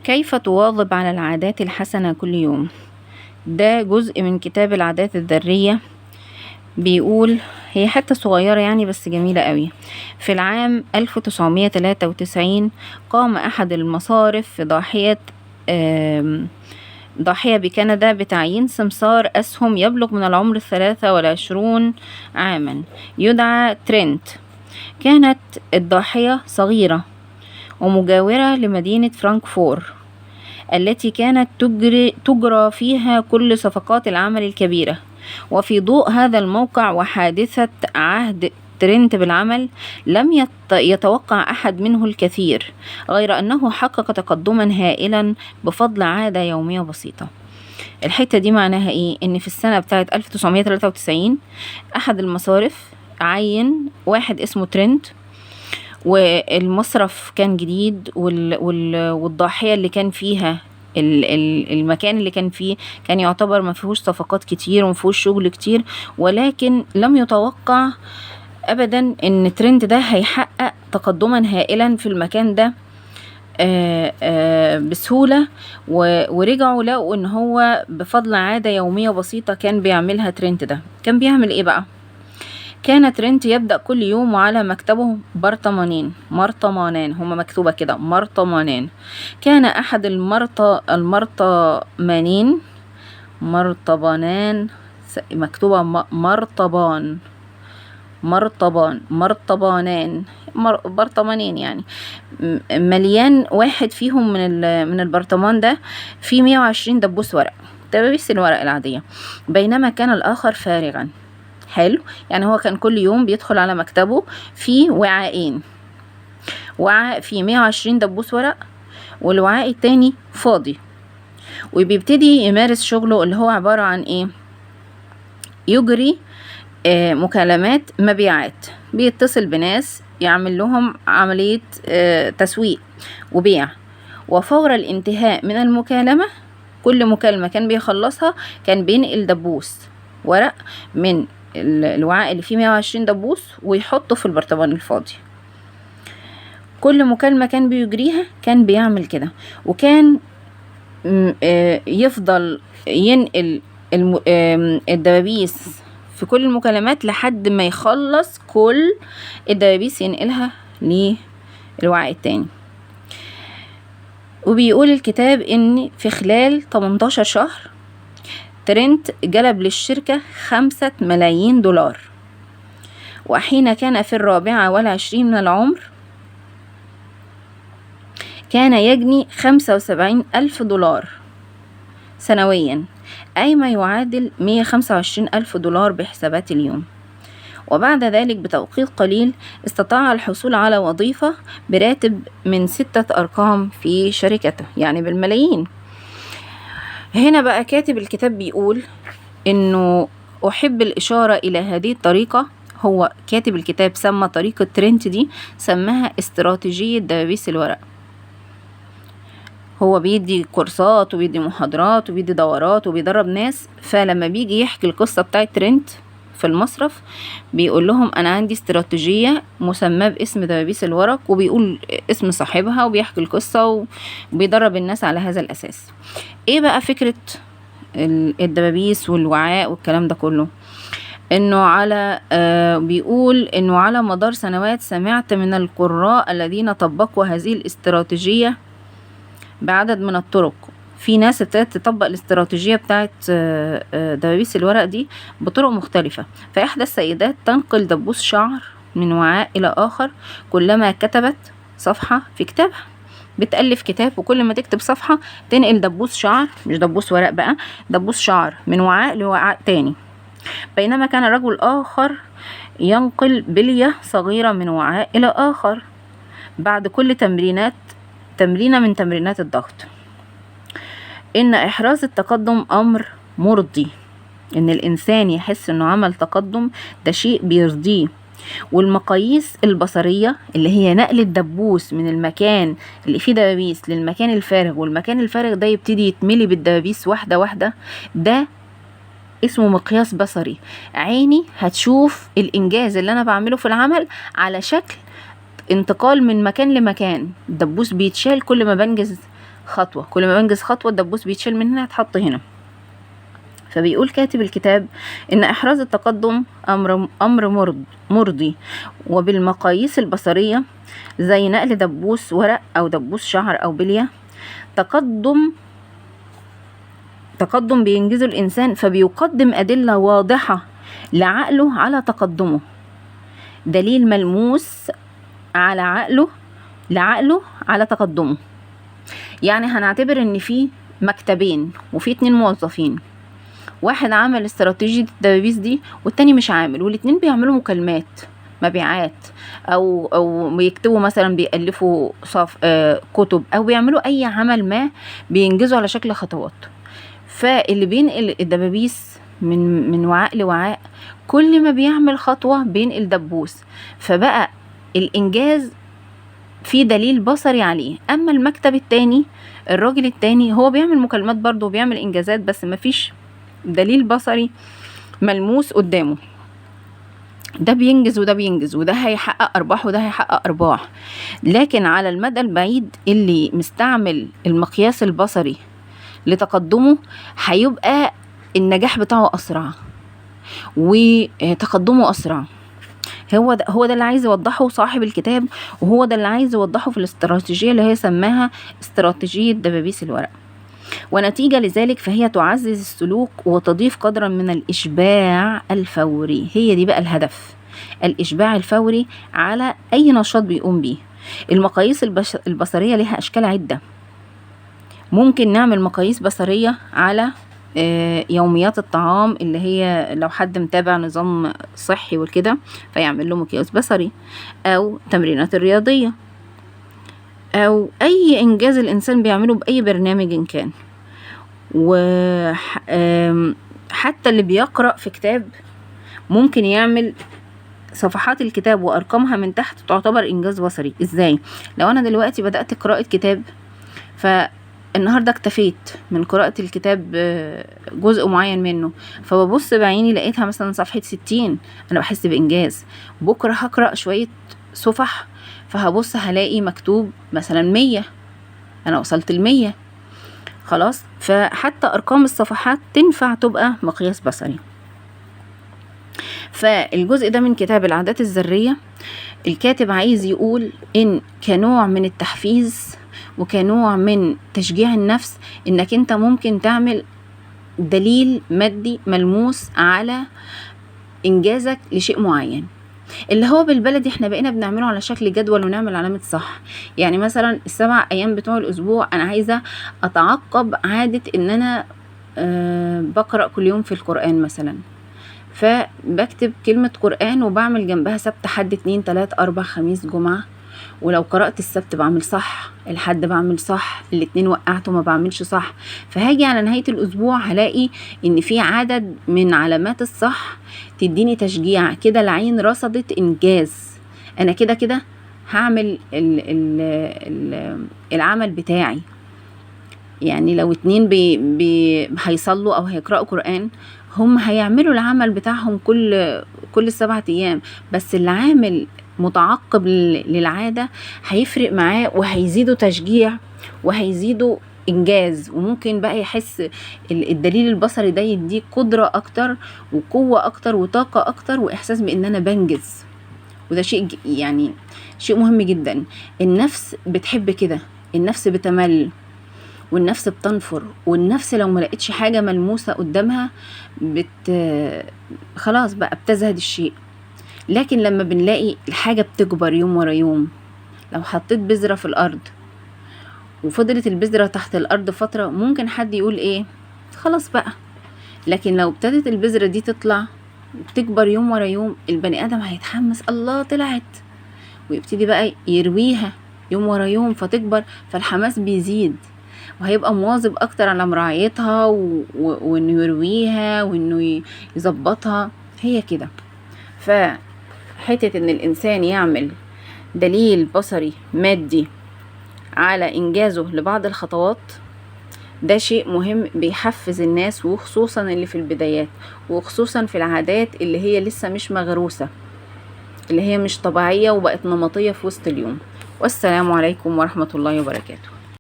كيف تواظب على العادات الحسنة كل يوم؟ ده جزء من كتاب العادات الذرية. بيقول، هي حتة صغيرة يعني بس جميلة قوي. في العام 1993 قام أحد المصارف في ضاحية بكندا بتعيين سمسار أسهم يبلغ من العمر 23 عاما يدعى ترينت. كانت الضاحية صغيرة ومجاورة لمدينة فرانكفور التي كانت تجرى فيها كل صفقات العمل الكبيرة. وفي ضوء هذا الموقع وحادثة عهد ترينت بالعمل، لم يتوقع أحد منه الكثير، غير أنه حقق تقدما هائلا بفضل عادة يومية بسيطة. الحتة دي معناها إيه؟ إن في السنة بتاعة 1993 أحد المصارف عين واحد اسمه ترينت، والمصرف كان جديد، والضاحية اللي كان فيها المكان اللي كان فيه كان يعتبر ما فيهوش صفقات كتير وما فيهوش شغل كتير، ولكن لم يتوقع ابدا ان ترند ده هيحقق تقدما هائلا في المكان ده بسهولة. ورجعوا لقوا ان هو بفضل عادة يومية بسيطة كان بيعملها ترند ده. كان بيعمل ايه بقى؟ كان ترينت يبدأ كل يوم وعلى مكتبه مرطمانان، هما مكتوبة كده مرطمانان. كان أحد المرطمانين مكتوبة برطمانين يعني مليان. واحد فيهم من البرطمان ده فيه 120 دبوس ورق، دبابيس الورق العادية، بينما كان الآخر فارغا. حلو، يعني هو كان كل يوم بيدخل على مكتبه فيه وعاءين، وعاء فيه 120 دبوس ورق والوعاء التاني فاضي، وبيبتدي يمارس شغله اللي هو عبارة عن ايه؟ يجري مكالمات مبيعات، بيتصل بناس يعمل لهم عملية تسويق وبيع، وفور الانتهاء من المكالمة كل مكالمة كان بيخلصها كان بينقل دبوس ورق من الوعاء اللي فيه 120 دبوس ويحطه في البرطمان الفاضي. كل مكالمة كان بيجريها كان بيعمل كده، وكان يفضل ينقل الدبابيس في كل المكالمات لحد ما يخلص كل الدبابيس ينقلها للوعاء التاني. وبيقول الكتاب ان في خلال 18 شهر ترينت جلب للشركة 5 ملايين دولار، وحين كان في 24 من العمر كان يجني 75,000 دولار سنويا، أي ما يعادل 125,000 دولار بحسابات اليوم. وبعد ذلك بتوقيت قليل استطاع الحصول على وظيفة براتب من 6 أرقام في شركته، يعني بالملايين. هنا بقى كاتب الكتاب بيقول إنه أحب الإشارة إلى هذه الطريقة. هو كاتب الكتاب سمى طريقة ترينت دي سماها استراتيجية دبابيس الورق. هو بيدي كورسات وبيدي محاضرات وبيدي دورات وبيدرب ناس، فلما بيجي يحكي القصة بتاعت ترينت في المصرف بيقول لهم أنا عندي استراتيجية مسمى باسم دبابيس الورق، وبيقول اسم صاحبها وبيحكي القصة وبيدرب الناس على هذا الأساس. ايه بقى فكرة الدبابيس والوعاء والكلام ده كله؟ انه بيقول انه على مدار سنوات سمعت من القراء الذين طبقوا هذه الاستراتيجية بعدد من الطرق. في ناس ابتدت تطبق الاستراتيجية بتاعت دبابيس الورق دي بطرق مختلفة. فإحدى السيدات تنقل دبوس شعر من وعاء إلى آخر كلما كتبت صفحة في كتابها. بتألف كتاب وكل ما تكتب صفحة تنقل دبوس شعر، مش دبوس ورق بقى، دبوس شعر من وعاء لوعاء تاني. بينما كان رجل آخر ينقل بلية صغيرة من وعاء إلى آخر بعد كل تمرينة من تمرينات الضغط. إن إحراز التقدم أمر مرضي، إن الإنسان يحس إنه عمل تقدم ده شيء بيرضيه. والمقاييس البصرية اللي هي نقل الدبوس من المكان اللي فيه دبابيس للمكان الفارغ، والمكان الفارغ ده يبتدي يتملي بالدبابيس واحدة واحدة، ده اسمه مقياس بصري. عيني هتشوف الإنجاز اللي أنا بعمله في العمل على شكل انتقال من مكان لمكان. الدبوس بيتشال كل ما بنجز خطوة، كل ما بنجز خطوة الدبوس بيتشال من هنا يتحط هنا. فبيقول كاتب الكتاب إن إحراز التقدم أمر مرضي، وبالمقاييس البصرية زي نقل دبوس ورق أو دبوس شعر أو بلية، تقدم بينجزه الإنسان، فبيقدم أدلة واضحة لعقله على تقدمه، دليل ملموس على لعقله على تقدمه. يعني هنعتبر ان في مكتبين وفي 2 موظفين، واحد عمل استراتيجية الدبابيس دي والتاني مش عامل، والاتنين بيعملوا مكالمات مبيعات او بيكتبوا مثلا، بيألفوا كتب او بيعملوا اي عمل ما بينجزوا على شكل خطوات. فاللي بينقل الدبابيس من وعاء لوعاء كل ما بيعمل خطوة بينقل دبوس، فبقى الانجاز في دليل بصري عليه. اما المكتب التاني، الراجل التاني هو بيعمل مكالمات برضه وبيعمل انجازات، بس مفيش دليل بصري ملموس قدامه. ده بينجز وده بينجز، وده هيحقق ارباح وده هيحقق ارباح، لكن على المدى البعيد اللي مستعمل المقياس البصري لتقدمه هيبقى النجاح بتاعه اسرع وتقدمه اسرع. هو ده اللي عايز يوضحه صاحب الكتاب، وهو ده اللي عايز يوضحه في الاستراتيجية اللي هي سماها استراتيجية دبابيس الورق. ونتيجة لذلك فهي تعزز السلوك وتضيف قدرا من الإشباع الفوري. هي دي بقى الهدف، الإشباع الفوري على أي نشاط بيقوم بيه. المقاييس البصرية لها أشكال عدة. ممكن نعمل مقاييس بصرية على يوميات الطعام، اللي هي لو حد متابع نظام صحي وكده فيعمل له مقياس بصري، او تمرينات الرياضية، او اي انجاز الانسان بيعمله باي برنامج إن كان. وحتى اللي بيقرأ في كتاب ممكن يعمل صفحات الكتاب وارقامها من تحت تعتبر انجاز بصري. ازاي؟ لو انا دلوقتي بدأت قراءة كتاب، النهاردة اكتفيت من قراءة الكتاب جزء معين منه، فببص بعيني لقيتها مثلا صفحة 60، أنا بحس بإنجاز. بكرة هقرأ شوية صفح فهبص هلاقي مكتوب مثلا 100، أنا وصلت 100 خلاص. فحتى أرقام الصفحات تنفع تبقى مقياس بصري. فالجزء ده من كتاب العادات الذرية الكاتب عايز يقول إن كنوع من التحفيز وكنوع من تشجيع النفس انك انت ممكن تعمل دليل مادي ملموس على انجازك لشيء معين، اللي هو بالبلدي احنا بقينا بنعمله على شكل جدول ونعمل علامة صح. يعني مثلا 7 أيام بتوع الاسبوع انا عايزة اتعقب عادة ان انا بقرأ كل يوم في القرآن مثلا، فبكتب كلمة قرآن وبعمل جنبها سبت حد 2 3 4 خميس جمعة، ولو قرأت السبت بعمل صح، الحد بعمل صح، الاتنين وقعته ما بعملش صح. فهاجي على نهاية الأسبوع هلاقي إن في عدد من علامات الصح تديني تشجيع كده، العين رصدت إنجاز. أنا كده هعمل العمل بتاعي. يعني لو 2 هيصلوا أو هيقرأوا قرآن، هم هيعملوا العمل بتاعهم كل 7 أيام، بس اللي عامل متعقب للعادة هيفرق معاه وهيزيدوا تشجيع وهيزيدوا إنجاز. وممكن بقى يحس الدليل البصري ده يديه قدرة أكتر وقوة أكتر وطاقة أكتر وإحساس بإن أنا بنجز. وده شيء يعني شيء مهم جدا. النفس بتحب كده، النفس بتمل والنفس بتنفر، والنفس لو ما لقيتش حاجة ملموسة قدامها خلاص بقى بتزهد الشيء. لكن لما بنلاقي الحاجة بتكبر يوم ورا يوم، لو حطيت بذرة في الأرض وفضلت البذرة تحت الأرض فترة ممكن حد يقول إيه خلاص بقى، لكن لو ابتدت البذرة دي تطلع وتكبر يوم ورا يوم، البني آدم هيتحمس، الله طلعت، ويبتدي بقى يرويها يوم ورا يوم فتكبر، فالحماس بيزيد وهيبقى مواظب أكتر على مراعيتها وإنه يرويها وإنه يظبطها. هي كده. فحتة إن الإنسان يعمل دليل بصري مادي على إنجازه لبعض الخطوات ده شيء مهم بيحفز الناس، وخصوصا اللي في البدايات، وخصوصا في العادات اللي هي لسه مش مغروسة، اللي هي مش طبيعية وبقت نمطية في وسط اليوم. والسلام عليكم ورحمة الله وبركاته.